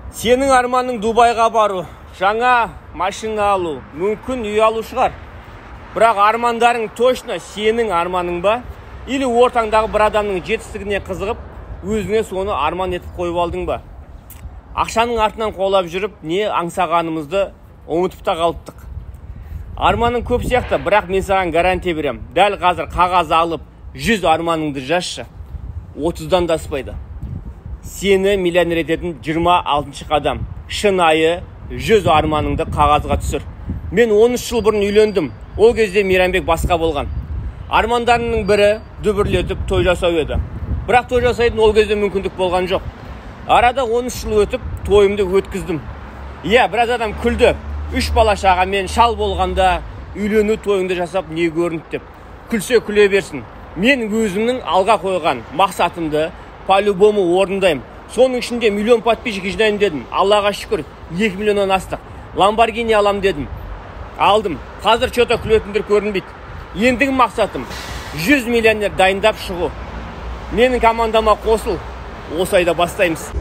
Сенің арманың Дубайға бару, жаңа машина алу, мүмкін үй алу шығар. Бірақ армандарың точно сенің арманың ба? Или ортаңдағы бір адамның жетістігіне қызығып, өзіңе соны арман етіп қойып алдың ба? Ақшаның артынан қолап жүріп, не аңсағанымызды ұмытып та қалыптық. Арманың көп сияқты, бірақ мен саған гарантия берем. Дәл қазір қағаз алып, 100 арманыңды жазшы. 30-дан да аспайды. Сені миллионер ететін 26 қадам. Шынайы 100 арманыңды қағазға түсір. Мен 13 жыл бұрын үйлендім. Ол кезде Мейрамбек басқа болған. Армандарымның бірі дүбірлетіп той жасау еді. Бірақ той жасайтын ол кезде мүмкіндік болған жоқ. Арада 13 жыл өтіп, тойымды өткіздім. Біраз адам күлді. 3 бала шағамен шал болғанда үйлену тойыңды жасап не көрінді деп. Күлсе күле берсін. Мен өзімнің алға қойған мақсатымды по-любому орындаймын. Соның ішінде миллион подписчик жинайын дедім. Аллаға шүкір, 2 миллионнан астық. Lamborghini алам дедім. Алдым. Қазір что-то күлетіндер көрінбейді. Ендігі мақсатым 100 миллионер дайындап шығу. Менің командама қосыл. Осы айда бастаймыз.